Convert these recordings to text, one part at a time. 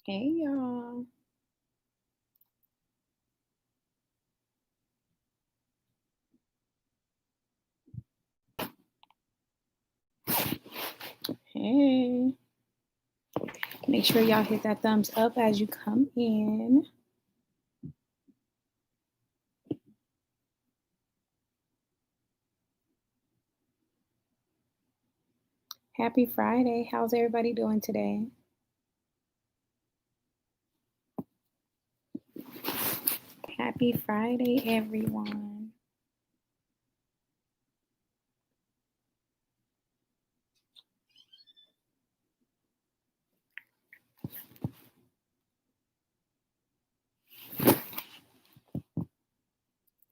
Hey y'all. Hey. Make sure y'all hit that thumbs up as you come in. Happy Friday. How's everybody doing today? Happy Friday, everyone.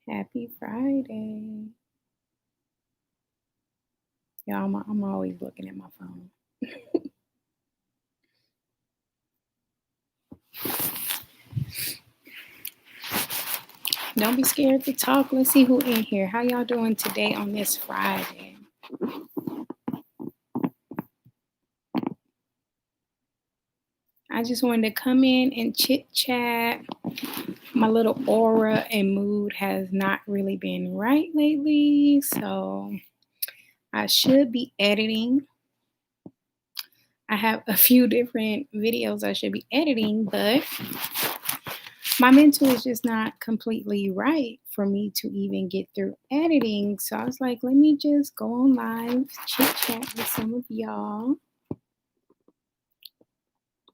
Happy Friday. Y'all, I'm always looking at my phone. Don't be scared to talk. Let's see who in here. How y'all doing today on this Friday? I just wanted to come in and chit chat. My little aura and mood has not really been right lately, so I should be editing. I have a few different videos I should be editing, but my mental is just not completely right for me to even get through editing. So I was like, let me just go on live, chit chat with some of y'all.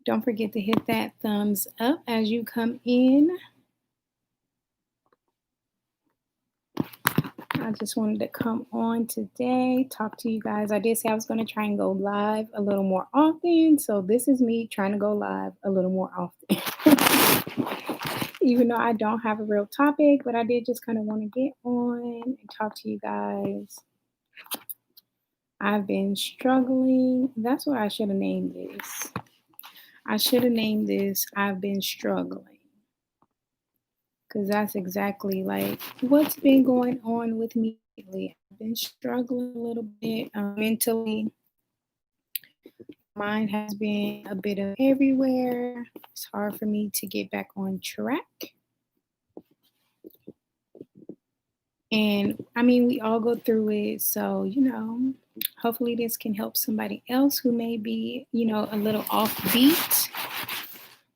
Don't forget to hit that thumbs up as you come in. I just wanted to come on today, talk to you guys. I did say I was going to try and go live a little more often. So this is me trying to go live a little more often. Even though I don't have a real topic, but I did just kind of want to get on and talk to you guys. I've been struggling. That's what I should have named this. I should have named this I've been struggling. Because that's exactly like what's been going on with me lately. I've been struggling a little bit mentally. Mine has been a bit of everywhere. It's hard for me to get back on track. And I mean, we all go through it. So, hopefully this can help somebody else who may be, a little offbeat.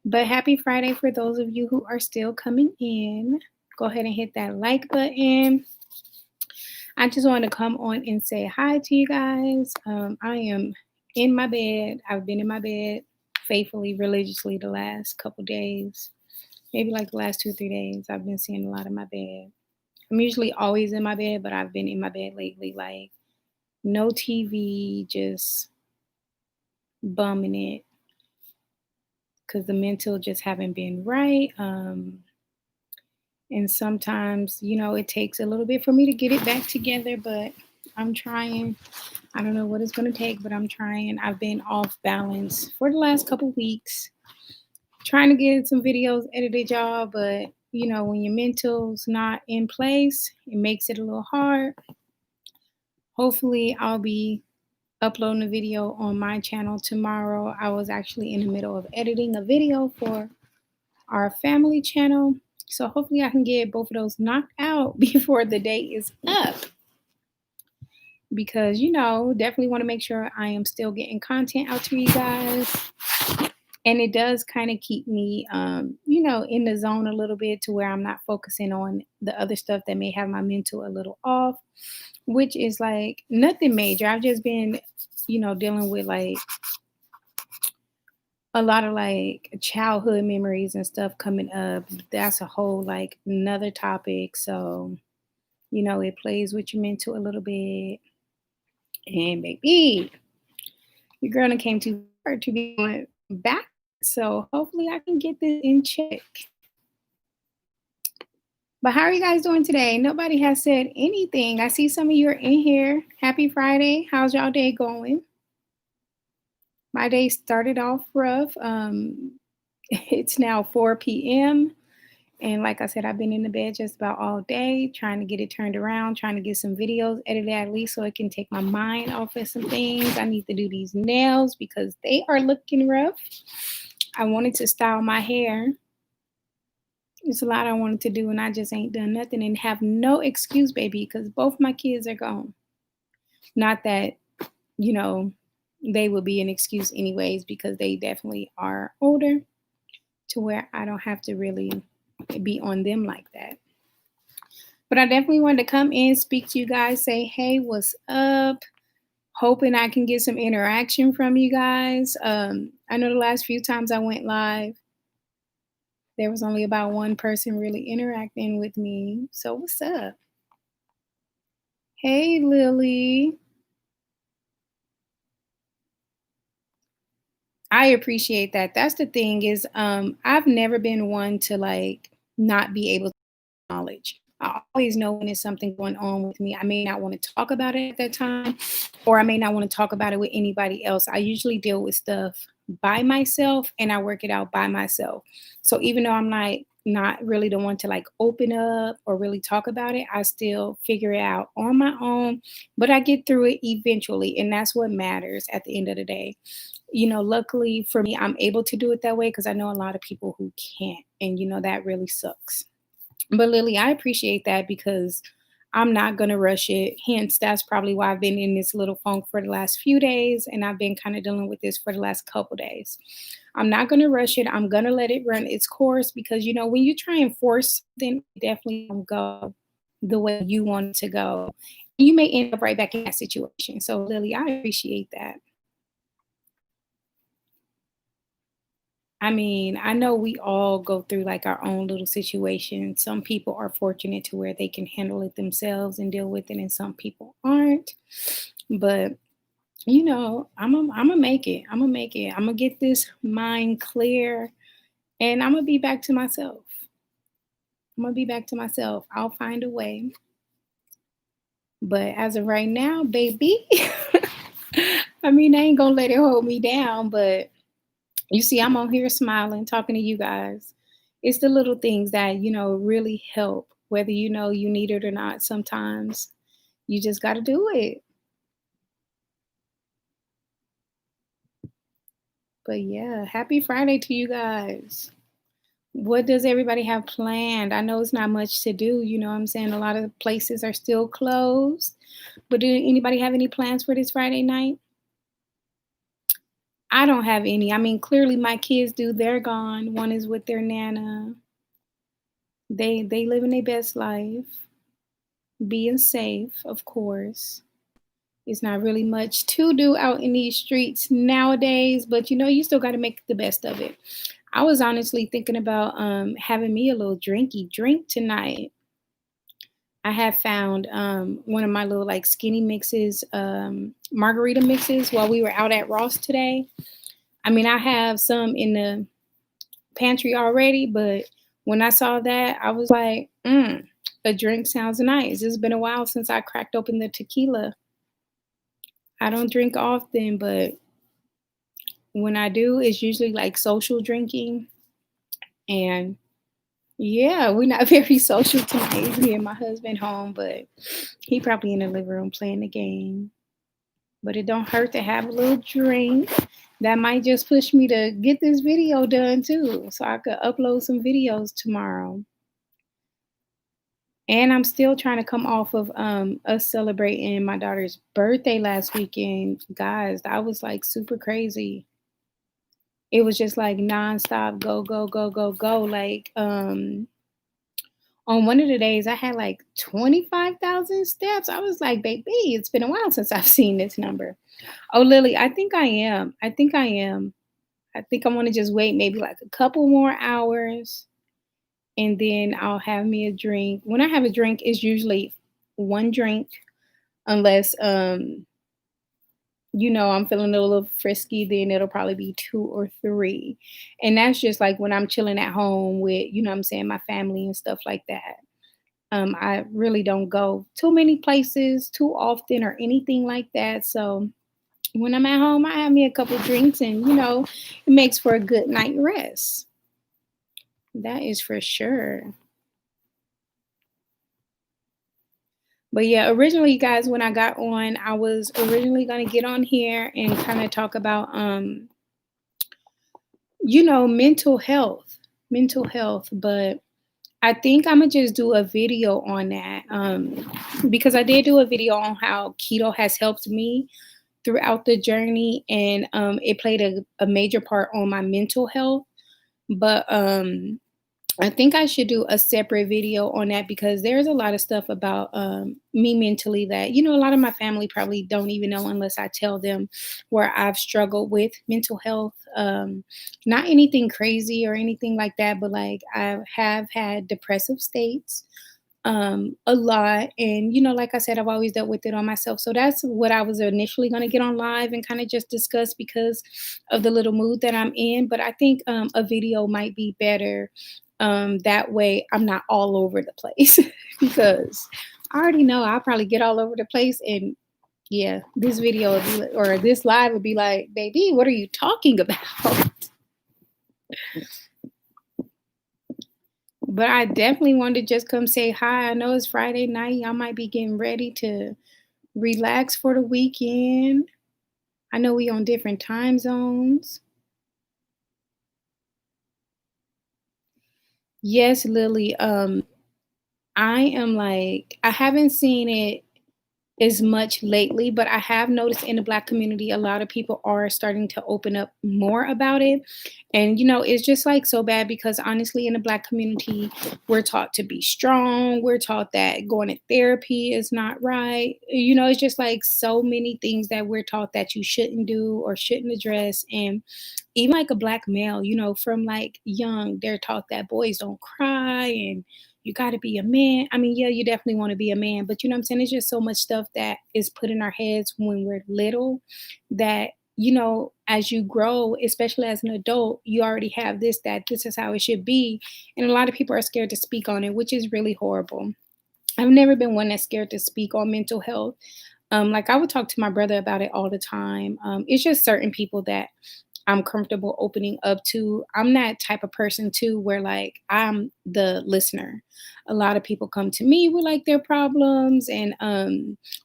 But happy Friday for those of you who are still coming in. Go ahead and hit that like button. I just want to come on and say hi to you guys. I am in my bed. I've been in my bed faithfully, religiously the last couple days. Maybe like the last 2-3 days. I've been seeing a lot in my bed. I'm usually always in my bed, but I've been in my bed lately, like no TV, just bumming it because the mental just haven't been right. And sometimes, it takes a little bit for me to get it back together, but I'm trying. I don't know what it's going to take, but I'm trying. I've been off balance for the last couple weeks, trying to get some videos edited, y'all, but when your mental's not in place, it makes it a little hard. Hopefully, I'll be uploading a video on my channel tomorrow. I was actually in the middle of editing a video for our family channel. So hopefully I can get both of those knocked out before the day is up. Because, definitely want to make sure I am still getting content out to you guys. And it does kind of keep me, in the zone a little bit to where I'm not focusing on the other stuff that may have my mental a little off, which is like nothing major. I've just been, dealing with like a lot of like childhood memories and stuff coming up. That's a whole like another topic. So, it plays with your mental a little bit. And baby, your girl done came too far to be going back. So hopefully I can get this in check. But how are you guys doing today? Nobody has said anything. I see some of you are in here. Happy Friday. How's y'all day going? My day started off rough. It's now 4 p.m. And like I said, I've been in the bed just about all day, trying to get it turned around, trying to get some videos edited at least so it can take my mind off of some things. I need to do these nails because they are looking rough. I wanted to style my hair. It's a lot I wanted to do, and I just ain't done nothing and have no excuse, baby, because both my kids are gone. Not that, you know, they would be an excuse anyways, because they definitely are older to where I don't have to really be on them like that. But I definitely wanted to come in, speak to you guys, say, hey, what's up? Hoping I can get some interaction from you guys. I know the last few times I went live, there was only about one person really interacting with me. So what's up? Hey, Lily. I appreciate that. That's the thing is, I've never been one to like not be able knowledge. I always know when there's something going on with me. I may not want to talk about it at that time, or I may not want to talk about it with anybody else. I usually deal with stuff by myself and I work it out by myself. So even though I'm like not really the one to like open up or really talk about it, I still figure it out on my own, but I get through it eventually. And that's what matters at the end of the day. Luckily for me, I'm able to do it that way because I know a lot of people who can't. And, that really sucks. But Lily, I appreciate that because I'm not going to rush it. Hence, that's probably why I've been in this little funk for the last few days. And I've been kind of dealing with this for the last couple days. I'm not going to rush it. I'm going to let it run its course because, when you try and force something, it definitely don't go the way you want it to go. You may end up right back in that situation. So, Lily, I appreciate that. I mean, I know we all go through like our own little situation. Some people are fortunate to where they can handle it themselves and deal with it, and some people aren't. But I'm gonna make it. I'm gonna make it. I'm gonna get this mind clear, and I'm gonna be back to myself. I'm gonna be back to myself. I'll find a way. But as of right now, baby, I mean, I ain't gonna let it hold me down, but you see, I'm on here smiling, talking to you guys. It's the little things that, really help, whether you know you need it or not. Sometimes you just got to do it. But yeah, happy Friday to you guys. What does everybody have planned? I know it's not much to do. You know what I'm saying? A lot of places are still closed. But do anybody have any plans for this Friday night? I don't have any. I mean, clearly my kids do. They're gone. One is with their nana. They living their best life, being safe, of course. It's not really much to do out in these streets nowadays, but you still got to make the best of it. I was honestly thinking about having me a little drinky drink tonight. I have found one of my little like skinny mixes, margarita mixes, while we were out at Ross today. I mean, I have some in the pantry already, but when I saw that, I was like, a drink sounds nice. It's been a while since I cracked open the tequila. I don't drink often, but when I do, it's usually like social drinking. And yeah, we're not very social tonight. It's me and my husband home, but he probably in the living room playing the game. But it don't hurt to have a little drink. That might just push me to get this video done too, so I could upload some videos tomorrow. And I'm still trying to come off of us celebrating my daughter's birthday last weekend. Guys, that was like super crazy. It was just like nonstop go, go, go, go, go. Like on one of the days I had like 25,000 steps. I was like, baby, it's been a while since I've seen this number. Oh, Lily, I think I am. I think I am. I think I want to just wait maybe like a couple more hours and then I'll have me a drink. When I have a drink, it's usually one drink, unless I'm feeling a little frisky, then it'll probably be two or three. And that's just like when I'm chilling at home with, what I'm saying, my family and stuff like that. I really don't go too many places too often or anything like that. So when I'm at home, I have me a couple drinks and, it makes for a good night rest. That is for sure. But yeah, originally, guys, when I got on, I was originally going to get on here and kind of talk about mental health, but I think I'm gonna just do a video on that, because I did do a video on how keto has helped me throughout the journey, and it played a major part on my mental health. But I think I should do a separate video on that because there's a lot of stuff about me mentally that, a lot of my family probably don't even know unless I tell them where I've struggled with mental health. Not anything crazy or anything like that, but like I have had depressive states a lot. And, like I said, I've always dealt with it on myself. So that's what I was initially going to get on live and kind of just discuss because of the little mood that I'm in. But I think a video might be better. That way I'm not all over the place because I already know I'll probably get all over the place. And yeah, this video would be or this live would be like, baby, what are you talking about? But I definitely wanted to just come say hi. I know it's Friday night. Y'all might be getting ready to relax for the weekend. I know we on different time zones. Yes, Lily. I am like I haven't seen it as much lately, but I have noticed in the Black community, a lot of people are starting to open up more about it. And, it's just like so bad because honestly, in the Black community, we're taught to be strong. We're taught that going to therapy is not right. It's just like so many things that we're taught that you shouldn't do or shouldn't address. And even like a Black male, from like young, they're taught that boys don't cry and you got to be a man. I mean, yeah, you definitely want to be a man, but you know what I'm saying? It's just so much stuff that is put in our heads when we're little that, as you grow, especially as an adult, you already have that this is how it should be. And a lot of people are scared to speak on it, which is really horrible. I've never been one that's scared to speak on mental health. Like I would talk to my brother about it all the time. It's just certain people that I'm comfortable opening up to. I'm that type of person too, where like I'm the listener. A lot of people come to me with like their problems and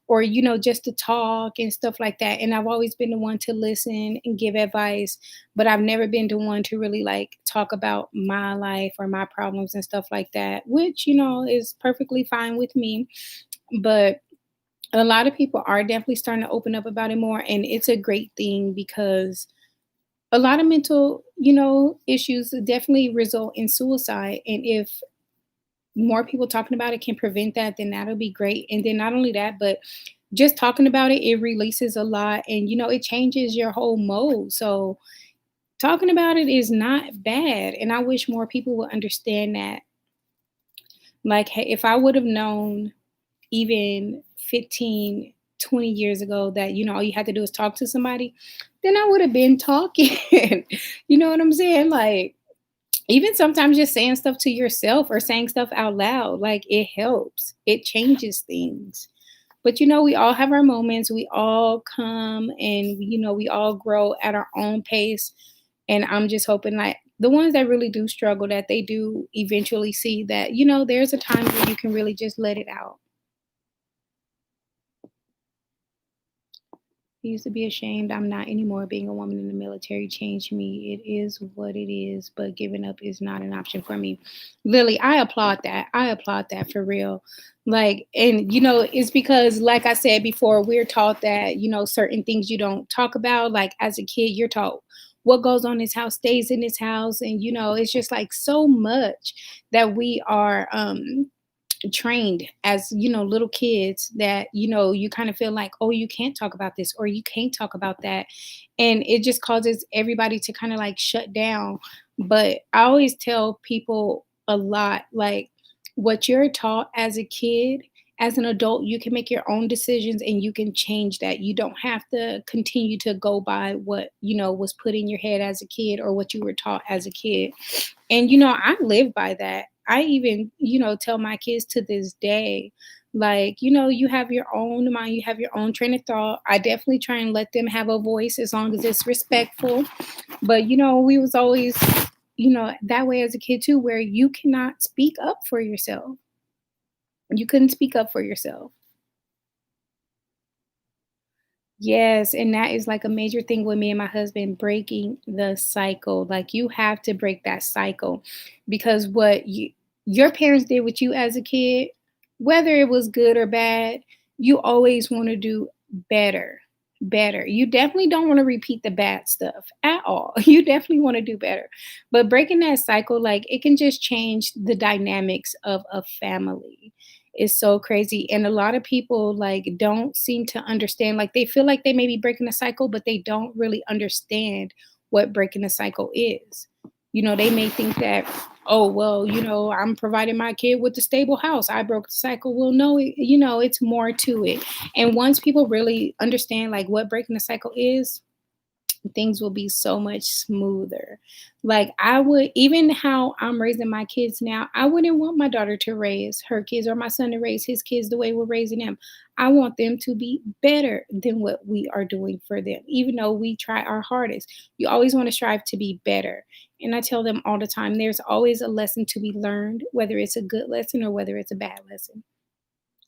or just to talk and stuff like that. And I've always been the one to listen and give advice, but I've never been the one to really like talk about my life or my problems and stuff like that, which is perfectly fine with me. But a lot of people are definitely starting to open up about it more, and it's a great thing because a lot of mental, issues definitely result in suicide. And if more people talking about it can prevent that, then that'll be great. And then not only that, but just talking about it, it releases a lot and, it changes your whole mode. So talking about it is not bad. And I wish more people would understand that. Like, hey, if I would have known even 15, 20 years ago that, all you had to do is talk to somebody, then I would have been talking. You know what I'm saying? Like, even sometimes just saying stuff to yourself or saying stuff out loud, like it helps. It changes things. But we all have our moments. We all come and we all grow at our own pace. And I'm just hoping like the ones that really do struggle that they do eventually see that, there's a time where you can really just let it out. I used to be ashamed. I'm not anymore. Being a woman in the military changed me. It is what it is, but giving up is not an option for me. Lily, I applaud that. I applaud that for real. Like, and it's because, like I said before, we're taught that, certain things you don't talk about. Like, as a kid, you're taught what goes on in this house stays in this house. And, it's just like so much that we are, trained as little kids that you kind of feel like, oh, you can't talk about this or you can't talk about that, and it just causes everybody to kind of like shut down. But I always tell people a lot, like, what you're taught as a kid, as an adult you can make your own decisions and you can change that. You don't have to continue to go by what was put in your head as a kid or what you were taught as a kid. And I live by that. I even, tell my kids to this day, like, you have your own mind, you have your own train of thought. I definitely try and let them have a voice as long as it's respectful. But we was always, that way as a kid too, where you cannot speak up for yourself. You couldn't speak up for yourself. Yes, and that is like a major thing with me and my husband breaking the cycle. Like you have to break that cycle because what your parents did with you as a kid, whether it was good or bad, you always want to do better. Better. You definitely don't want to repeat the bad stuff at all. You definitely want to do better. But breaking that cycle, like it can just change the dynamics of a family. Is so crazy. And a lot of people like don't seem to understand. Like they feel like they may be breaking a cycle, but they don't really understand what breaking a cycle is. They may think that, oh, well, I'm providing my kid with a stable house. I broke the cycle. Well, no, it's more to it. And once people really understand like what breaking the cycle is, things will be so much smoother. Like I would, even how I'm raising my kids now, I wouldn't want my daughter to raise her kids or my son to raise his kids the way we're raising them. I want them to be better than what we are doing for them, even though we try our hardest. You always want to strive to be better. And I tell them all the time, there's always a lesson to be learned, whether it's a good lesson or whether it's a bad lesson.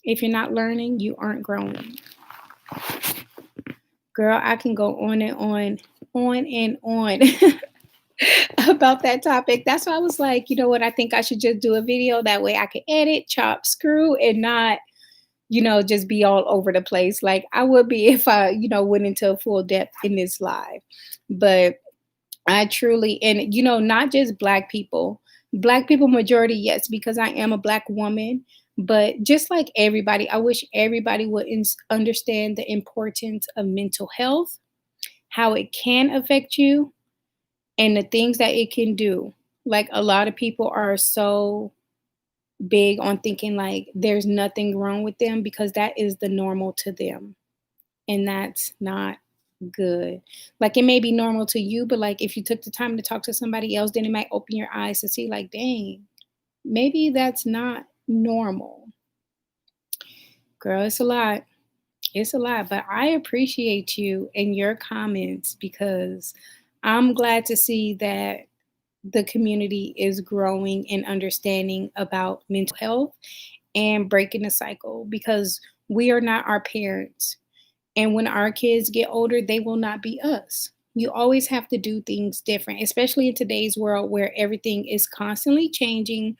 If you're not learning, you aren't growing. Girl, I can go on and on about that topic. That's why I was like, you know what? I think I should just do a video. That way I can edit, chop, screw, and not, just be all over the place. Like I would be if I, went into full depth in this live. But I truly, and not just black people majority, yes, because I am a black woman. But just like everybody, I wish everybody would understand the importance of mental health, how it can affect you, and the things that it can do. Like a lot of people are so big on thinking like there's nothing wrong with them because that is the normal to them. And that's not good. Like it may be normal to you, but like if you took the time to talk to somebody else, then it might open your eyes to see like, dang, maybe that's not normal. Girl, it's a lot. It's a lot, but I appreciate you and your comments because I'm glad to see that the community is growing and understanding about mental health and breaking the cycle because we are not our parents. And when our kids get older, they will not be us. You always have to do things different, especially in today's world where everything is constantly changing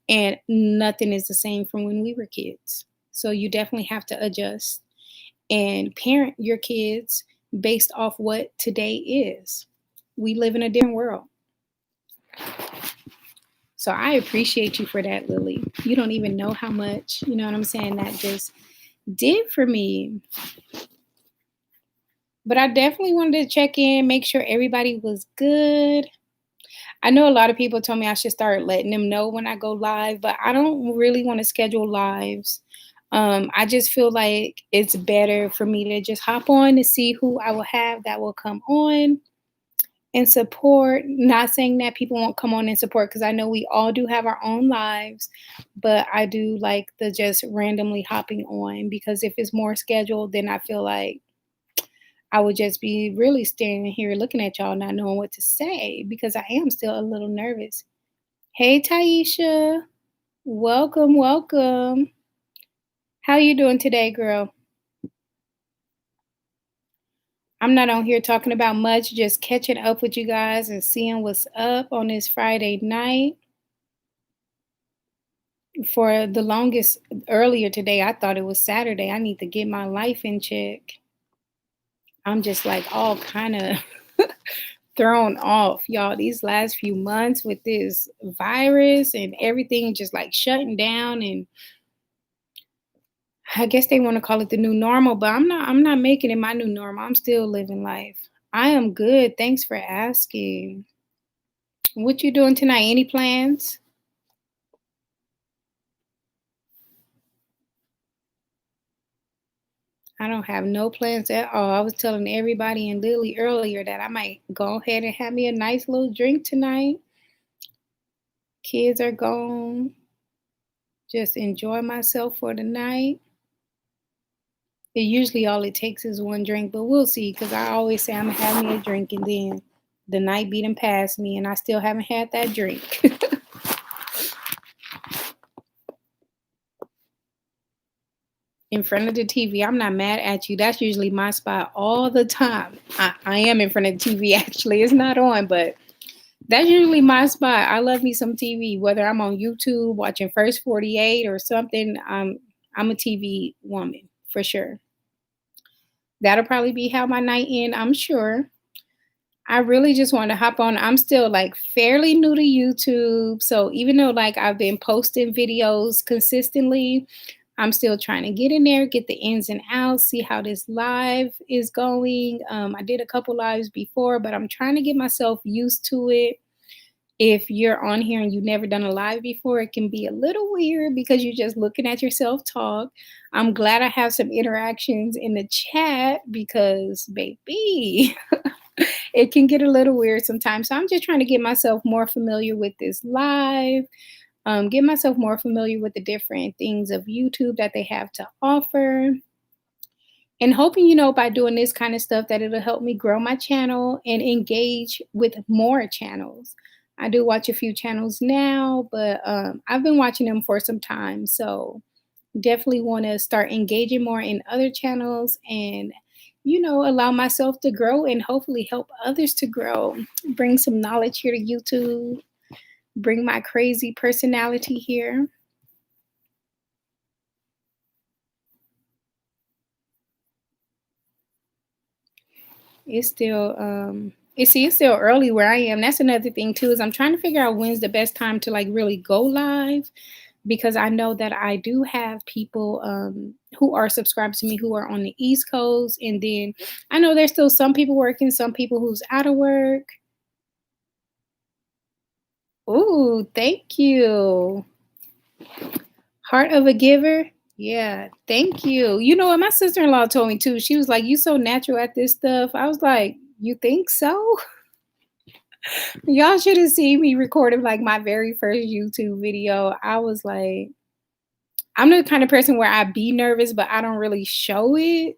and nothing is the same from when we were kids. So you definitely have to adjust and parent your kids based off what today is. We live in a different world. So I appreciate you for that, Lily. You don't even know how much, you know what I'm saying, that just did for me. But I definitely wanted to check in, make sure everybody was good. I know a lot of people told me I should start letting them know when I go live, but I don't really want to schedule lives. I just feel like it's better for me to just hop on to see who I will have that will come on and support. Not saying that people won't come on and support because I know we all do have our own lives, but I do like the just randomly hopping on because if it's more scheduled, then I feel like I would just be really standing here looking at y'all, not knowing what to say because I am still a little nervous. Hey, Taisha. Welcome, welcome. How you doing today, girl? I'm not on here talking about much, just catching up with you guys and seeing what's up on this Friday night. For the longest earlier today, I thought it was Saturday. I need to get my life in check. I'm just like all kind of thrown off, y'all. These last few months with this virus and everything just like shutting down, and I guess they want to call it the new normal, but I'm not making it my new normal. I'm still living life. I am good. Thanks for asking. What you doing tonight? Any plans? I don't have no plans at all. I was telling everybody and Lily earlier that I might go ahead and have me a nice little drink tonight. Kids are gone. Just enjoy myself for the night. It usually all it takes is one drink, but we'll see. Because I always say I'm gonna have me a drink, and then the night beating past me, and I still haven't had that drink. In front of the TV, I'm not mad at you. That's usually my spot all the time. I am in front of the TV actually. It's not on, but that's usually my spot. I love me some TV, whether I'm on YouTube watching First 48 or something. I'm a TV woman for sure. That'll probably be how my night end, I'm sure. I really just want to hop on. I'm still like fairly new to YouTube. So even though like I've been posting videos consistently, I'm still trying to get in there, get the ins and outs, see how this live is going. I did a couple lives before, but I'm trying to get myself used to it. If you're on here and you've never done a live before, it can be a little weird because you're just looking at yourself talk. I'm glad I have some interactions in the chat because, baby, it can get a little weird sometimes. So I'm just trying to get myself more familiar with this live, get myself more familiar with the different things of YouTube that they have to offer. And hoping, by doing this kind of stuff, that it'll help me grow my channel and engage with more channels. I do watch a few channels now, but I've been watching them for some time. So definitely want to start engaging more in other channels and, allow myself to grow and hopefully help others to grow. Bring some knowledge here to YouTube, bring my crazy personality here. It's still it's still early where I am. That's another thing too, is I'm trying to figure out when's the best time to like really go live because I know that I do have people who are subscribed to me who are on the East Coast, and then I know there's still some people working, some people who's out of work. Ooh, thank you. Heart of a giver. Yeah, thank you. You know what my sister-in-law told me too. She was like, "You so natural at this stuff." I was like, "You think so?" Y'all should have seen me recording like my very first YouTube video. I was like, I'm the kind of person where I be nervous, but I don't really show it.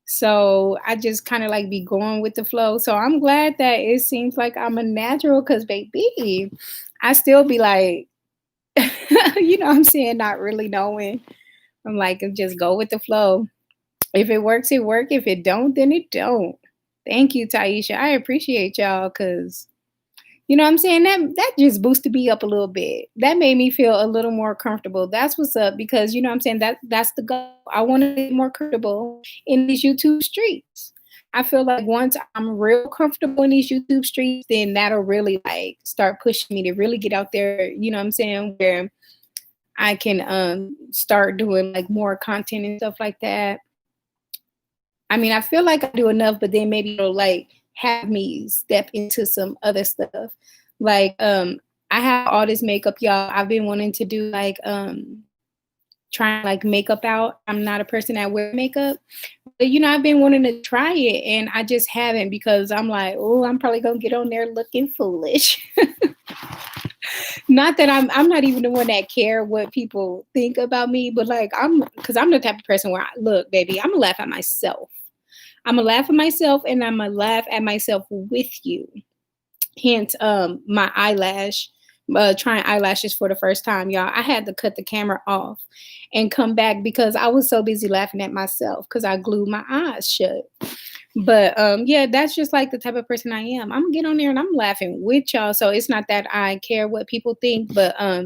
So I just kind of like be going with the flow. So I'm glad that it seems like I'm a natural because, baby, I still be like, you know what I'm saying? Not really knowing. I'm like, just go with the flow. If it works, it work. If it don't, then it don't. Thank you, Taisha. I appreciate y'all because you know what I'm saying? That just boosted me up a little bit. That made me feel a little more comfortable. That's what's up because you know what I'm saying? That's the goal. I want to get more comfortable in these YouTube streets. I feel like once I'm real comfortable in these YouTube streets, then that'll really like start pushing me to really get out there, you know what I'm saying, where I can start doing like more content and stuff like that. I mean, I feel like I do enough, but then maybe it'll like have me step into some other stuff. Like, I have all this makeup, y'all. I've been wanting to do like trying like makeup out. I'm not a person that wear makeup. But I've been wanting to try it and I just haven't because I'm like, oh, I'm probably gonna get on there looking foolish. Not that I'm not even the one that care what people think about me, but like I'm the type of person where look, baby, I'm gonna laugh at myself. I'm gonna laugh at myself and I'm gonna laugh at myself with you. Hence, my eyelash, trying eyelashes for the first time, y'all. I had to cut the camera off and come back because I was so busy laughing at myself because I glued my eyes shut. But yeah, that's just like the type of person I am. I'm gonna get on there and I'm laughing with y'all. So it's not that I care what people think, but I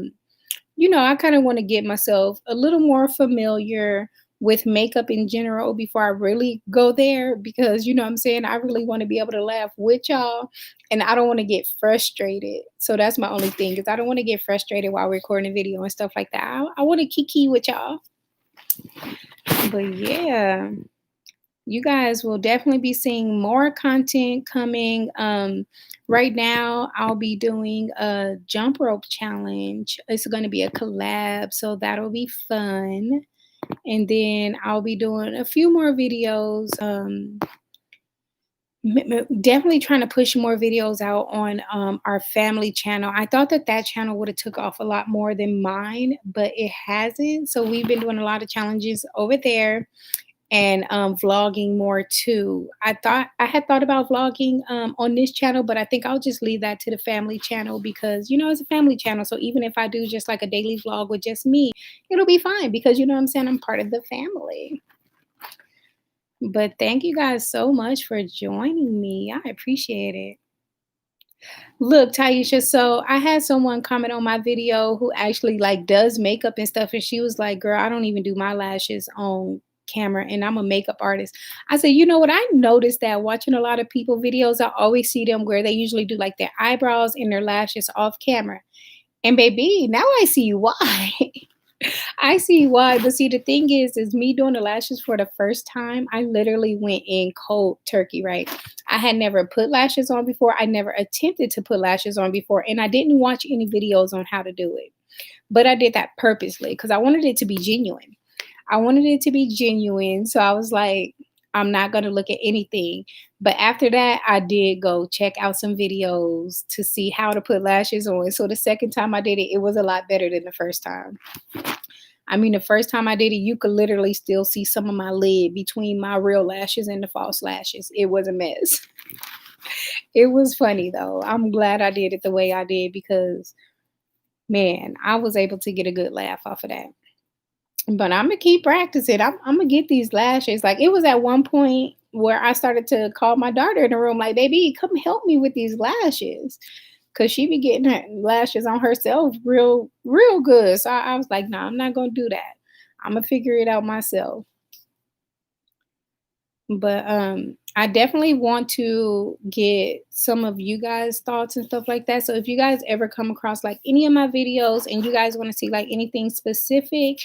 kind of want to get myself a little more familiar with makeup in general before I really go there because you know what I'm saying, I really want to be able to laugh with y'all and I don't want to get frustrated. So that's my only thing is I don't want to get frustrated while recording a video and stuff like that. I want to kiki with y'all. But yeah, you guys will definitely be seeing more content coming. Right now, I'll be doing a jump rope challenge. It's going to be a collab, so that'll be fun. And then I'll be doing a few more videos. Definitely trying to push more videos out on our family channel. I thought that channel would have took off a lot more than mine, but it hasn't. So we've been doing a lot of challenges over there. and vlogging more too. I had thought about vlogging on this channel, but I think I'll just leave that to the family channel because it's a family channel. So even if I do just like a daily vlog with just me, it'll be fine because what I'm saying, I'm part of the family. But thank you guys so much for joining me. I appreciate it. Look, Taisha, so I had someone comment on my video who actually like does makeup and stuff, and she was like, "Girl, I don't even do my lashes on camera, and I'm a makeup artist." I said, "You know what? I noticed that watching a lot of people videos, I always see them where they usually do like their eyebrows and their lashes off camera. And baby, now I see why." I see why. But see, the thing is me doing the lashes for the first time, I literally went in cold turkey, right? I had never put lashes on before. I never attempted to put lashes on before. And I didn't watch any videos on how to do it. But I did that purposely because I wanted it to be genuine. I wanted it to be genuine. So I was like, I'm not going to look at anything. But after that, I did go check out some videos to see how to put lashes on. So the second time I did it, it was a lot better than the first time. I mean, the first time I did it, you could literally still see some of my lid between my real lashes and the false lashes. It was a mess. It was funny though. I'm glad I did it the way I did because, man, I was able to get a good laugh off of that. But I'm gonna keep practicing. I'm gonna get these lashes. Like it was at one point where I started to call my daughter in the room, like, "Baby, come help me with these lashes," because she be getting her lashes on herself real, real good. So I was like, "No, I'm not gonna do that. I'm gonna figure it out myself." But I definitely want to get some of you guys' thoughts and stuff like that. So if you guys ever come across like any of my videos and you guys want to see like anything specific,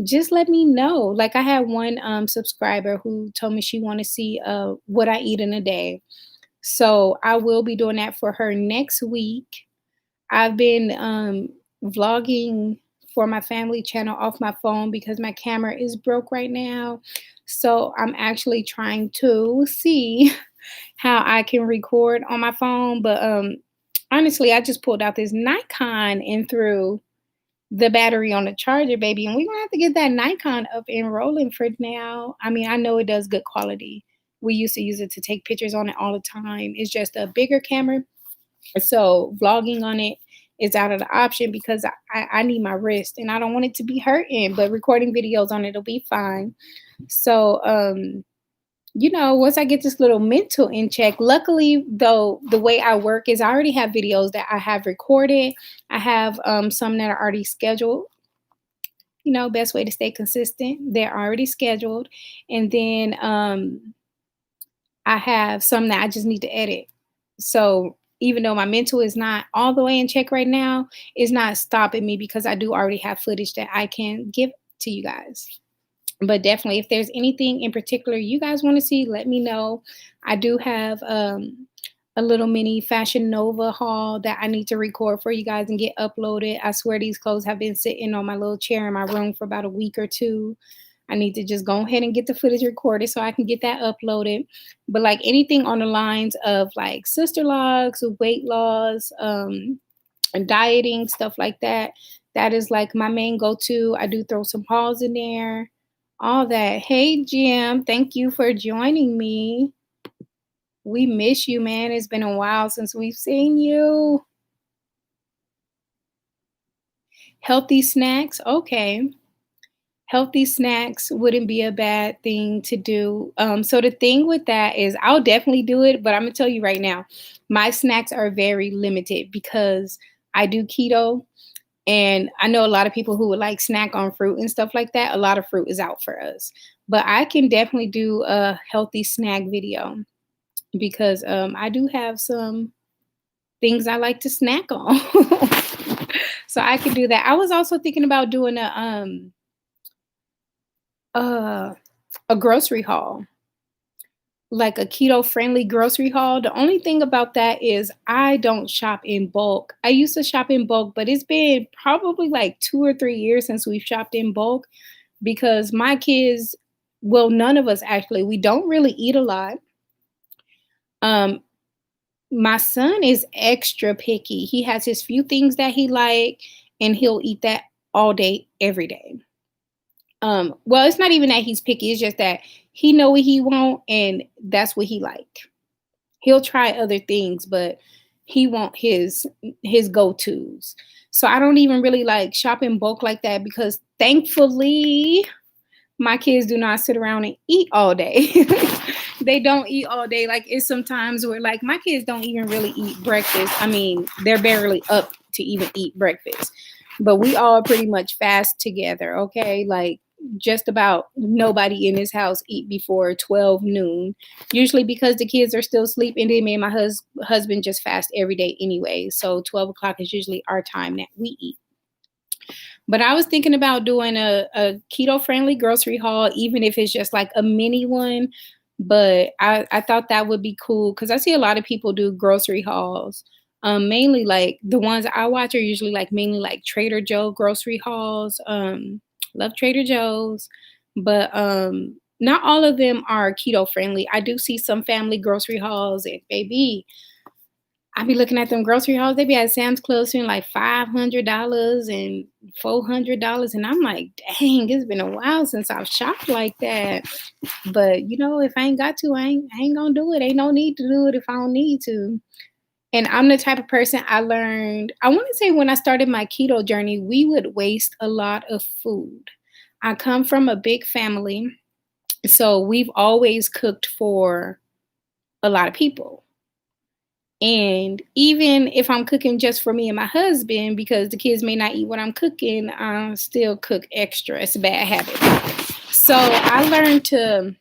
just let me know. Like I had one subscriber who told me she want to see what I eat in a day. So I will be doing that for her next week. I've been vlogging for my family channel off my phone because my camera is broke right now. So I'm actually trying to see how I can record on my phone. But honestly, I just pulled out this Nikon and threw the battery on the charger, baby. And we're gonna have to get that Nikon up and rolling for now. I mean, I know it does good quality. We used to use it to take pictures on it all the time. It's just a bigger camera. So vlogging on it is out of the option because I need my wrist and I don't want it to be hurting, but recording videos on it'll be fine. So once I get this little mental in check, luckily though, the way I work is I already have videos that I have recorded. I have some that are already scheduled. Best way to stay consistent. They're already scheduled. And then I have some that I just need to edit. So even though my mental is not all the way in check right now, it's not stopping me because I do already have footage that I can give to you guys. But definitely, if there's anything in particular you guys want to see, let me know. I do have a little mini Fashion Nova haul that I need to record for you guys and get uploaded. I swear these clothes have been sitting on my little chair in my room for about a week or two. I need to just go ahead and get the footage recorded so I can get that uploaded. But like anything on the lines of like sister logs, weight loss, and dieting, stuff like that, that is like my main go-to. I do throw some hauls in there, all that. Hey, Jim, thank you for joining me. We miss you, man. It's been a while since we've seen you. Healthy snacks. Okay. Healthy snacks wouldn't be a bad thing to do. So the thing with that is I'll definitely do it, but I'm gonna tell you right now, my snacks are very limited because I do keto. And I know a lot of people who would like snack on fruit and stuff like that. A lot of fruit is out for us. But I can definitely do a healthy snack video because I do have some things I like to snack on. So I could do that. I was also thinking about doing uh, a grocery haul, like a keto friendly grocery haul. The only thing about that is I don't shop in bulk. I used to shop in bulk, but it's been probably like 2 or 3 years since we've shopped in bulk because my kids, well, none of us actually, we don't really eat a lot. Um, my son is extra picky. He has his few things that he like, and he'll eat that all day, every day. Well, it's not even that he's picky, it's just that he know what he want and that's what he like. He'll try other things, but he want his go-tos. So I don't even really like shop in bulk like that because thankfully my kids do not sit around and eat all day. They don't eat all day. Like it's sometimes where like my kids don't even really eat breakfast. I mean, they're barely up to even eat breakfast. But we all pretty much fast together, okay? Like just about nobody in this house eat before 12 noon. Usually because the kids are still asleep and then me and my husband just fast every day anyway. So 12 o'clock is usually our time that we eat. But I was thinking about doing a keto friendly grocery haul, even if it's just like a mini one. But I thought that would be cool because I see a lot of people do grocery hauls. Mainly like the ones I watch are usually like mainly like Trader Joe grocery hauls. Love Trader Joe's, but not all of them are keto friendly. I do see some family grocery hauls, and baby, I be looking at them grocery hauls. They be at Sam's Club spending like $500 and $400, and I'm like, dang, it's been a while since I've shopped like that. But if I ain't got to, I ain't gonna do it. Ain't no need to do it if I don't need to. And I'm the type of person I learned. I want to say when I started my keto journey, we would waste a lot of food. I come from a big family, so we've always cooked for a lot of people. And even if I'm cooking just for me and my husband, because the kids may not eat what I'm cooking, I still cook extra. It's a bad habit. So I learned to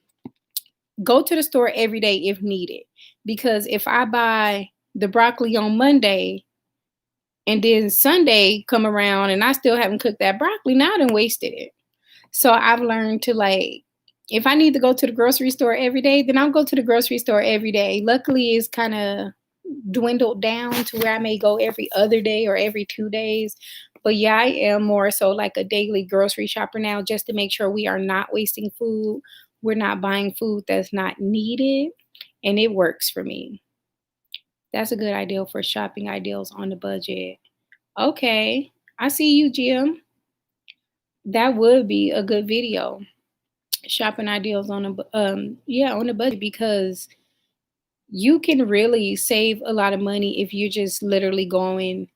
go to the store every day if needed. Because if I buy the broccoli on Monday and then Sunday come around and I still haven't cooked that broccoli, now I done wasted it. So I've learned to like, if I need to go to the grocery store every day, then I'll go to the grocery store every day. Luckily, it's kind of dwindled down to where I may go every other day or every 2 days. But yeah, I am more so like a daily grocery shopper now just to make sure we are not wasting food. We're not buying food that's not needed. And it works for me. That's a good idea for shopping ideals on the budget. Okay. I see you, Jim. That would be a good video. Shopping ideals on on the budget because you can really save a lot of money if you're just literally going,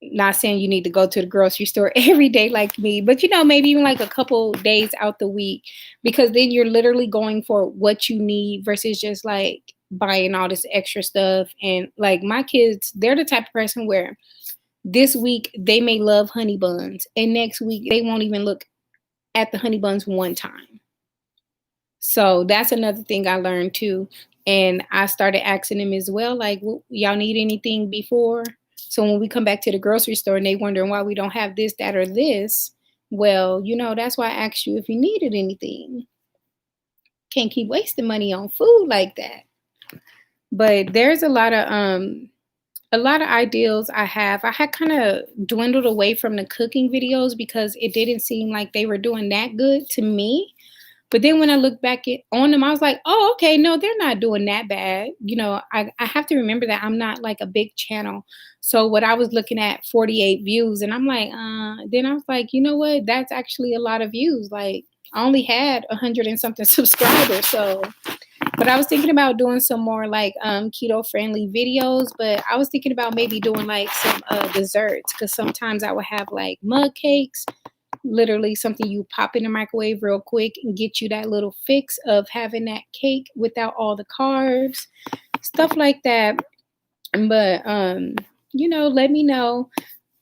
not saying you need to go to the grocery store every day like me, but maybe even like a couple days out the week, because then you're literally going for what you need versus just like buying all this extra stuff. And like my kids, they're the type of person where this week they may love honey buns and next week they won't even look at the honey buns one time. So that's another thing I learned too. And I started asking them as well, like, well, y'all need anything before? So when we come back to the grocery store and they wondering why we don't have this, that, or this, well, that's why I asked you if you needed anything. Can't keep wasting money on food like that. But there's a lot of ideals I have. I had kind of dwindled away from the cooking videos because it didn't seem like they were doing that good to me. But then when I look back on them, I was like, oh, okay, no, they're not doing that bad. I have to remember that I'm not like a big channel. So what I was looking at 48 views and I'm like, then I was like, you know what? That's actually a lot of views. Like I only had 100 and something subscribers. So, but I was thinking about doing some more like keto friendly videos, but I was thinking about maybe doing like some desserts because sometimes I would have like mug cakes, literally something you pop in the microwave real quick and get you that little fix of having that cake without all the carbs, stuff like that. But let me know.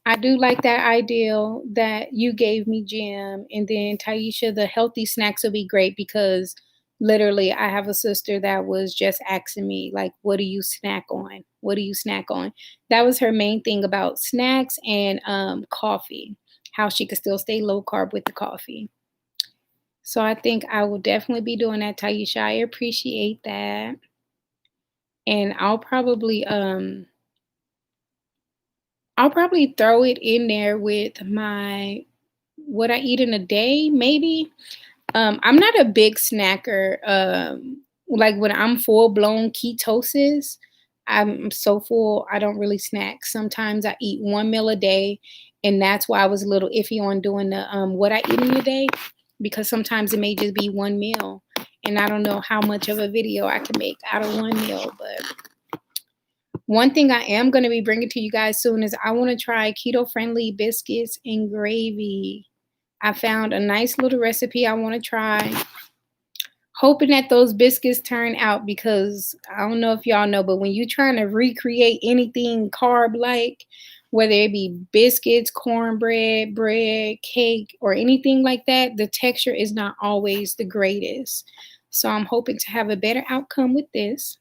I do like that ideal that you gave me, Jim. And then Taisha, the healthy snacks will be great because literally I have a sister that was just asking me, like, what do you snack on? What do you snack on? That was her main thing about snacks and coffee, how she could still stay low carb with the coffee. So I think I will definitely be doing that, Taisha. I appreciate that. And I'll probably throw it in there with my what I eat in a day, maybe. I'm not a big snacker. Like when I'm full blown ketosis, I'm so full, I don't really snack. Sometimes I eat one meal a day, And that's why I was a little iffy on doing the what I eat in a day, because sometimes it may just be one meal, and I don't know how much of a video I can make out of one meal. But one thing I am going to be bringing to you guys soon is I want to try keto friendly biscuits and gravy. I found a nice little recipe I want to try. Hoping that those biscuits turn out, because I don't know if y'all know, but when you're trying to recreate anything carb like, whether it be biscuits, cornbread, bread, cake, or anything like that, the texture is not always the greatest. So I'm hoping to have a better outcome with this.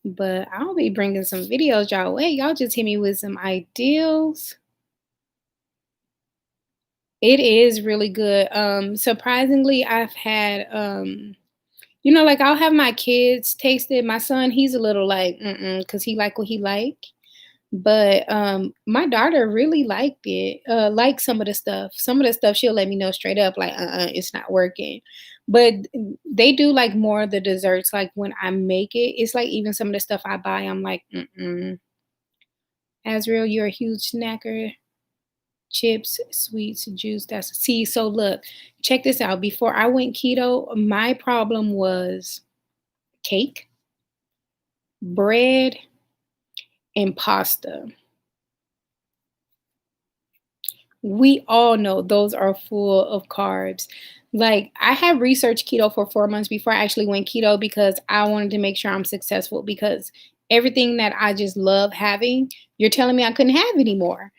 But I'll be bringing some videos y'all way. Y'all just hit me with some ideals. It is really good. Surprisingly, I've had like I'll have my kids taste it. My son, he's a little like, because he like what he like. But my daughter really liked it. Like some of the stuff. Some of the stuff she'll let me know straight up, like, it's not working. But they do like more of the desserts. Like when I make it, it's like even some of the stuff I buy, I'm like, Azriel, you're a huge snacker. Chips, sweets, juice. So look, check this out. Before I went keto, my problem was cake, bread, and pasta. We all know those are full of carbs. Like, I had researched keto for 4 months before I actually went keto, because I wanted to make sure I'm successful, because everything that I just love having, you're telling me I couldn't have anymore.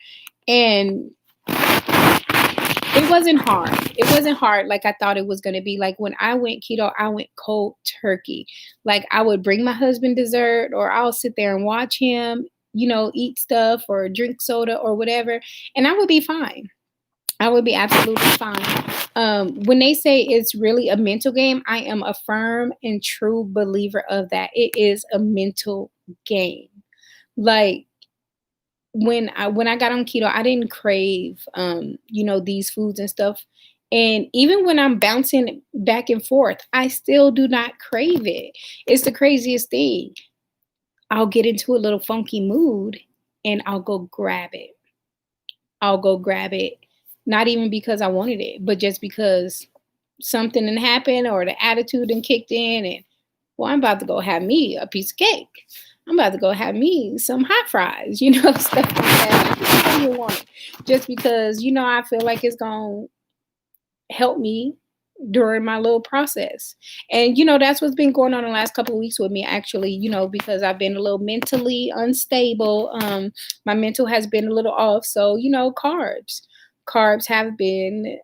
And it wasn't hard. It wasn't hard like I thought it was going to be. Like when I went keto, I went cold turkey. Like I would bring my husband dessert, or I'll sit there and watch him, eat stuff or drink soda or whatever, and I would be fine. I would be absolutely fine. When they say it's really a mental game, I am a firm and true believer of that. It is a mental game. Like when I got on keto, I didn't crave these foods and stuff. And even when I'm bouncing back and forth, I still do not crave it. It's the craziest thing. I'll get into a little funky mood and I'll go grab it. I'll go grab it. Not even because I wanted it, but just because something didn't happen or the attitude done kicked in, and well, I'm about to go have me a piece of cake. I'm about to go have me some hot fries, stuff like that. I just don't even want it. Just because, I feel like it's going to help me during my little process. And, that's what's been going on the last couple of weeks with me, actually, because I've been a little mentally unstable. My mental has been a little off. So, carbs. Carbs have been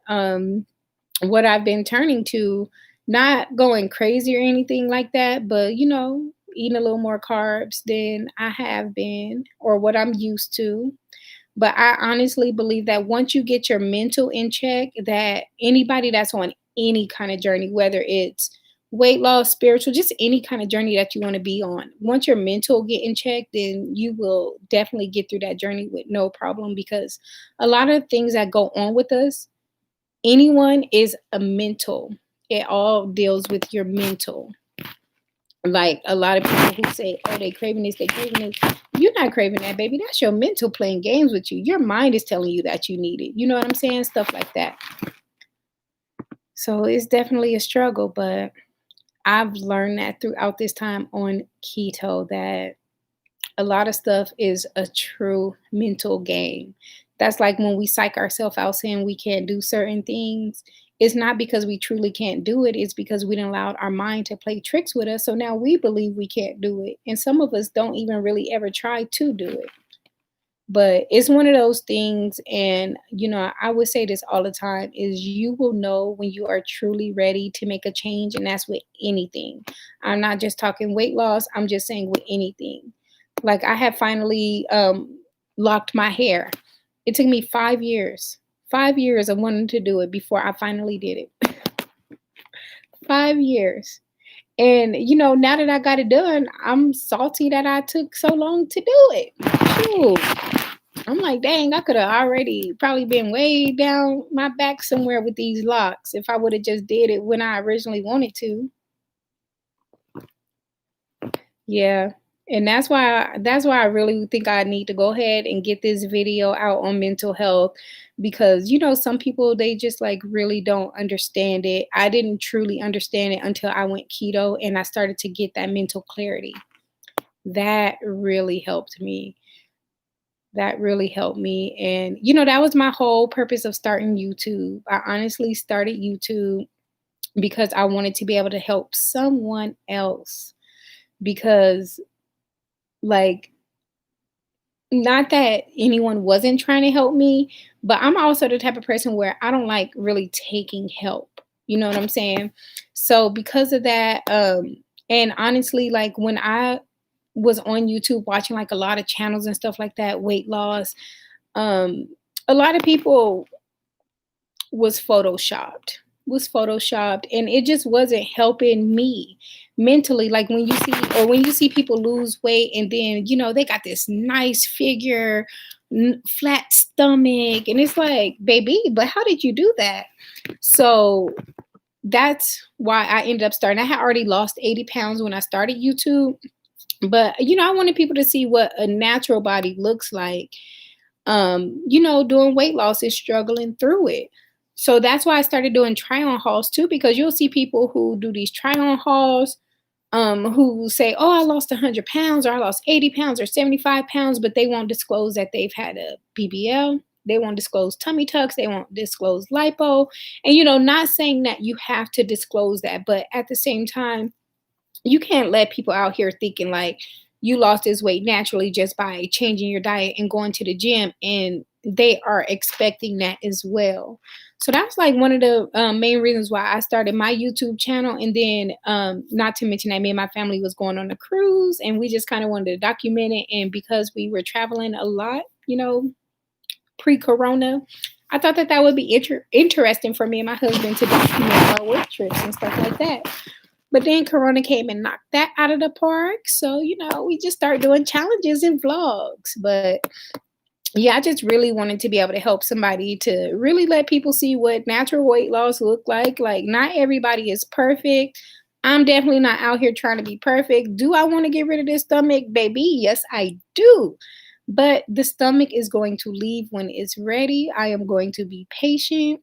what I've been turning to, not going crazy or anything like that, but eating a little more carbs than I have been or what I'm used to. But I honestly believe that once you get your mental in check, that anybody that's on any kind of journey, whether it's weight loss, spiritual, just any kind of journey that you want to be on, once your mental get in check, then you will definitely get through that journey with no problem, because a lot of things that go on with us, anyone is a mental. It all deals with your mental. Like a lot of people who say, oh, they craving this, they craving this. You're not craving that, baby. That's your mental playing games with you. Your mind is telling you that you need it. You know what I'm saying? Stuff like that. So it's definitely a struggle, but I've learned that throughout this time on keto, that a lot of stuff is a true mental game. That's like when we psych ourselves out saying we can't do certain things. It's not because we truly can't do it. It's because we didn't allow our mind to play tricks with us. So now we believe we can't do it. And some of us don't even really ever try to do it. But it's one of those things. And, I would say this all the time is you will know when you are truly ready to make a change. And that's with anything. I'm not just talking weight loss. I'm just saying with anything. Like I have finally locked my hair. It took me 5 years. 5 years of wanting to do it before I finally did it. 5 years. And now that I got it done, I'm salty that I took so long to do it. Shoot. I'm like, dang, I could have already probably been way down my back somewhere with these locks if I would have just did it when I originally wanted to. Yeah. And that's why I really think I need to go ahead and get this video out on mental health, because some people, they just like really don't understand it. I didn't truly understand it until I went keto and I started to get that mental clarity. That really helped me. That really helped me. And that was my whole purpose of starting YouTube. I honestly started YouTube because I wanted to be able to help someone else, because like, not that anyone wasn't trying to help me, but I'm also the type of person where I don't like really taking help. You know what I'm saying? So because of that, and honestly, like when I was on YouTube watching like a lot of channels and stuff like that, weight loss, um, a lot of people was photoshopped, and it just wasn't helping me mentally. Like when you see people lose weight, and then they got this nice figure, flat stomach, and it's like, baby, but how did you do that? So that's why I ended up starting. I had already lost 80 pounds when I started YouTube, but I wanted people to see what a natural body looks like, doing weight loss and struggling through it. So that's why I started doing try on hauls too, because you'll see people who do these try on hauls, who say, oh, I lost 100 pounds, or I lost 80 pounds, or 75 pounds, but they won't disclose that they've had a BBL. They won't disclose tummy tucks. They won't disclose lipo. And, not saying that you have to disclose that, but at the same time, you can't let people out here thinking like you lost this weight naturally just by changing your diet and going to the gym, and they are expecting that as well. So that's like one of the main reasons why I started my YouTube channel. And then, not to mention that me and my family was going on a cruise, and we just kind of wanted to document it. And because we were traveling a lot, pre-corona, I thought that that would be interesting for me and my husband to document our work trips and stuff like that. But then Corona came and knocked that out of the park. So, we just started doing challenges and vlogs. But yeah, I just really wanted to be able to help somebody to really let people see what natural weight loss look like. Like, not everybody is perfect. I'm definitely not out here trying to be perfect. Do I want to get rid of this stomach, baby? Yes, I do. But the stomach is going to leave when it's ready. I am going to be patient.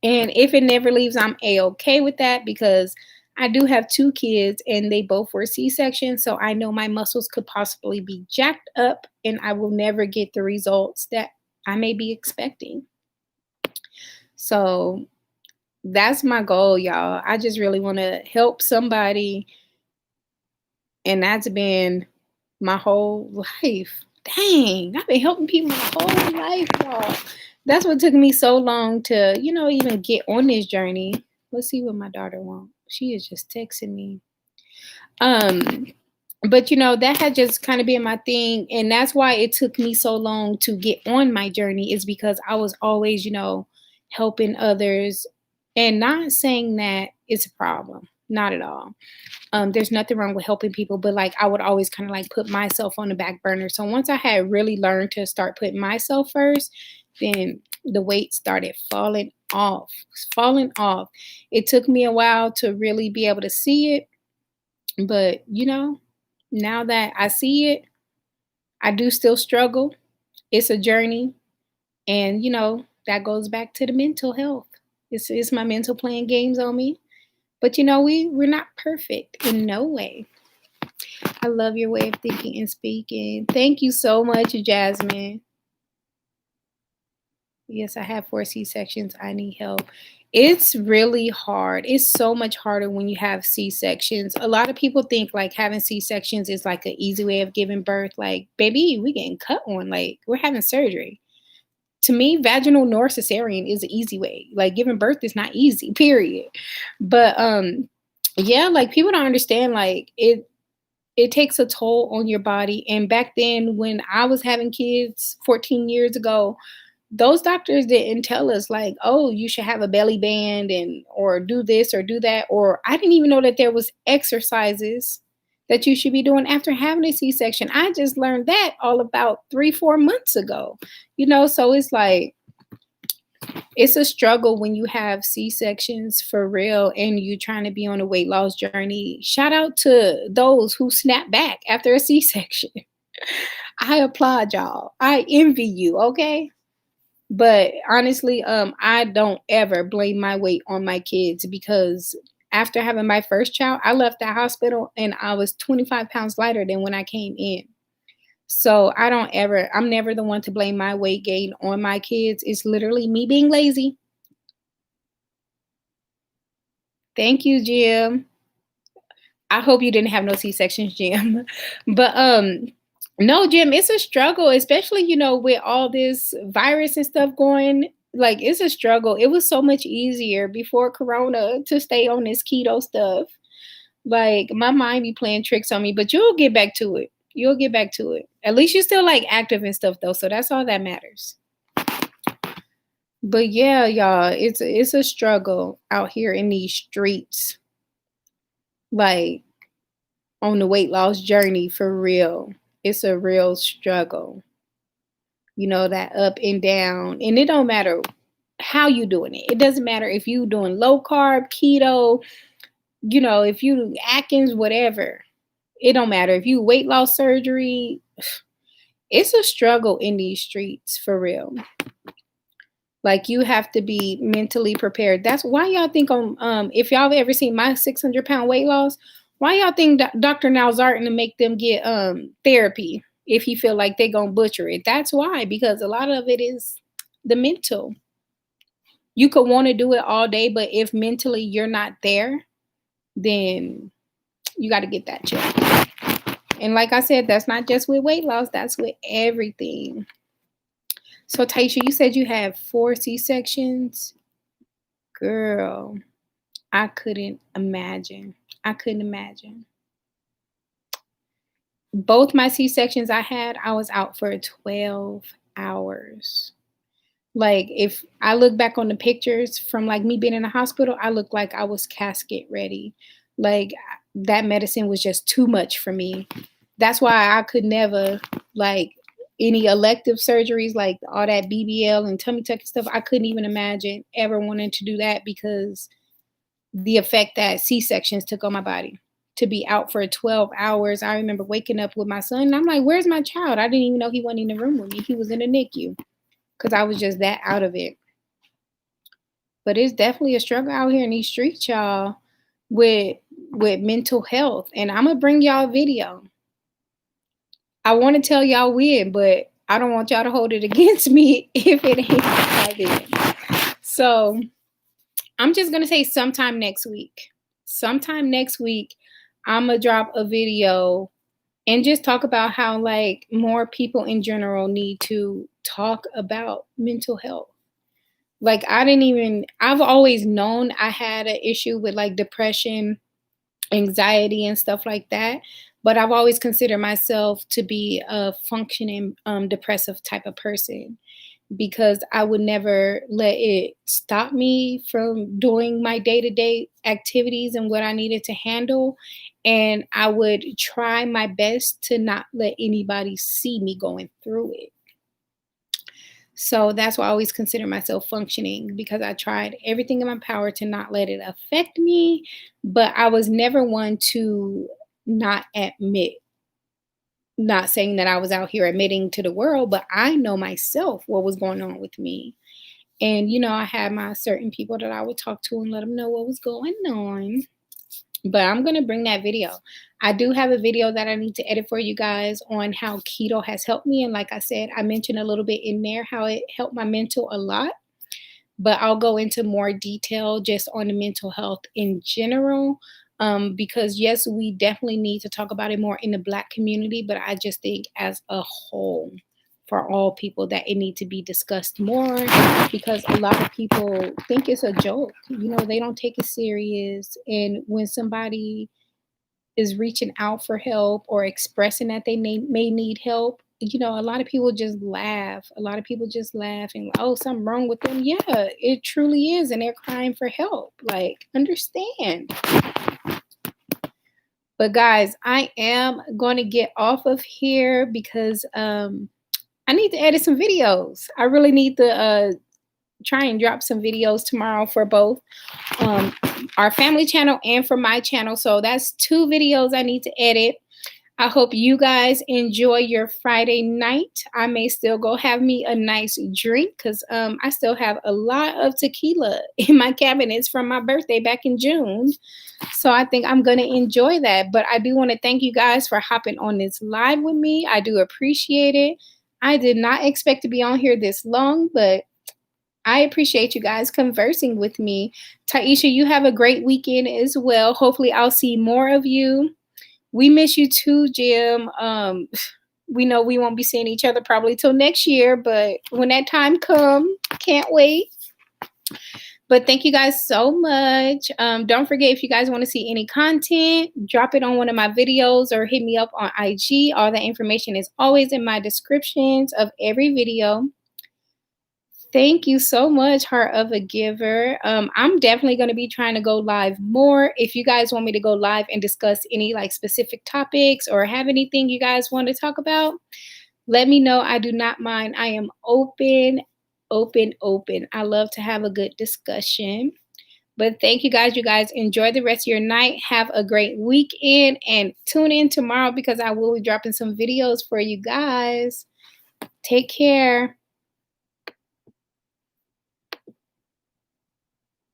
And if it never leaves, I'm A-okay with that, because I do have two kids and they both were C-sections. So I know my muscles could possibly be jacked up and I will never get the results that I may be expecting. So that's my goal, y'all. I just really want to help somebody. And that's been my whole life. Dang, I've been helping people my whole life, y'all. That's what took me so long to, even get on this journey. Let's see what my daughter wants. She is just texting me. Um, but that had just kind of been my thing. And that's why it took me so long to get on my journey, is because I was always, helping others, and not saying that it's a problem. Not at all. There's nothing wrong with helping people, but like I would always kind of like put myself on the back burner. So once I had really learned to start putting myself first, then the weight started falling off. It took me a while to really be able to see it, but now that I see it, I do still struggle. It's a journey, and that goes back to the mental health. It's my mental playing games on me. But we're not perfect in no way. I love your way of thinking and speaking. Thank you so much, Jasmine. Yes, I have 4 C-sections. I need help. It's really hard. It's so much harder when you have C-sections. A lot of people think like having C-sections is like an easy way of giving birth. Like, baby, we getting cut on. Like, we're having surgery. To me, vaginal nor cesarean is an easy way. Like, giving birth is not easy, period. But yeah, like people don't understand, like it takes a toll on your body. And back then when I was having kids 14 years ago, those doctors didn't tell us like, oh, you should have a belly band and or do this or do that. Or I didn't even know that there was exercises that you should be doing after having a C-section. I just learned that all about 3-4 months ago. So it's like It's a struggle when you have C-sections for real and you trying to be on a weight loss journey. Shout out to those who snap back after a C-section. I applaud y'all. I envy you, okay? But honestly, I don't ever blame my weight on my kids because after having my first child, I left the hospital and I was 25 pounds lighter than when I came in. So I'm never the one to blame my weight gain on my kids. It's literally me being lazy. Thank you, Jim. I hope you didn't have no C-sections, Jim. But no, Jim, it's a struggle, especially, with all this virus and stuff going. Like it's a struggle. It was so much easier before Corona to stay on this keto stuff. Like my mind be playing tricks on me, but you'll get back to it. You'll get back to it. At least you're still like active and stuff though, so that's all that matters. But yeah, y'all, it's a struggle out here in these streets. Like on the weight loss journey for real. It's a real struggle. That up and down. And it don't matter how you doing it. It doesn't matter if you doing low carb, keto, if you Atkins, whatever. It don't matter. If you weight loss surgery, it's a struggle in these streets for real. Like you have to be mentally prepared. That's why y'all think if y'all have ever seen my 600-pound weight loss, why y'all think Dr. Nalzartin to make them get therapy if he feel like they gonna butcher it? That's why, because a lot of it is the mental. You could want to do it all day, but if mentally you're not there, then you got to get that checked. And like I said, that's not just with weight loss, that's with everything. So Taisha, you said you had 4 C-sections. Girl, I couldn't imagine. Both my C-sections I was out for 12 hours. Like if I look back on the pictures from like me being in the hospital, I look like I was casket ready. Like that medicine was just too much for me. That's why I could never like any elective surgeries, like all that BBL and tummy tuck and stuff. I couldn't even imagine ever wanting to do that because the effect that C-sections took on my body. To be out for 12 hours. I remember waking up with my son and I'm like, where's my child? I didn't even know he wasn't in the room with me. He was in the NICU because I was just that out of it. But it's definitely a struggle out here in these streets, y'all, with mental health. And I'm going to bring y'all a video. I want to tell y'all when, but I don't want y'all to hold it against me if it ain't by then. So I'm just going to say sometime next week. I'm going to drop a video and just talk about how like more people in general need to talk about mental health. Like I've always known I had an issue with like depression, anxiety and stuff like that. But I've always considered myself to be a functioning depressive type of person because I would never let it stop me from doing my day-to-day activities and what I needed to handle. And I would try my best to not let anybody see me going through it. So that's why I always consider myself functioning because I tried everything in my power to not let it affect me. But I was never one to not admit, not saying that I was out here admitting to the world, but I know myself what was going on with me. And, I had my certain people that I would talk to and let them know what was going on. But I'm going to bring that video. I do have a video that I need to edit for you guys on how keto has helped me. And like I said, I mentioned a little bit in there how it helped my mental a lot. But I'll go into more detail just on the mental health in general. Because yes, we definitely need to talk about it more in the Black community. But I just think as a whole, for all people, that it needs to be discussed more because a lot of people think it's a joke. They don't take it serious. And when somebody is reaching out for help or expressing that they may need help, a lot of people just laugh. And, oh, something wrong with them. Yeah, it truly is. And they're crying for help. Like, understand. But guys, I am going to get off of here because I need to edit some videos. I really need to try and drop some videos tomorrow for both um, our family channel and for my channel. So that's 2 videos I need to edit. I hope you guys enjoy your Friday night. I may still go have me a nice drink because I still have a lot of tequila in my cabinets from my birthday back in June. So I think I'm going to enjoy that. But I do want to thank you guys for hopping on this live with me. I do appreciate it. I did not expect to be on here this long, but I appreciate you guys conversing with me. Taisha, you have a great weekend as well. Hopefully, I'll see more of you. We miss you too, Jim. We know we won't be seeing each other probably till next year, but when that time comes, can't wait. But thank you guys so much. Don't forget, if you guys want to see any content, drop it on one of my videos or hit me up on IG. All that information is always in my descriptions of every video. Thank you so much, Heart of a Giver. I'm definitely going to be trying to go live more. If you guys want me to go live and discuss any like specific topics or have anything you guys want to talk about, let me know. I do not mind. I am open, open, open. I love to have a good discussion. But thank you guys. You guys enjoy the rest of your night. Have a great weekend and tune in tomorrow because I will be dropping some videos for you guys. Take care.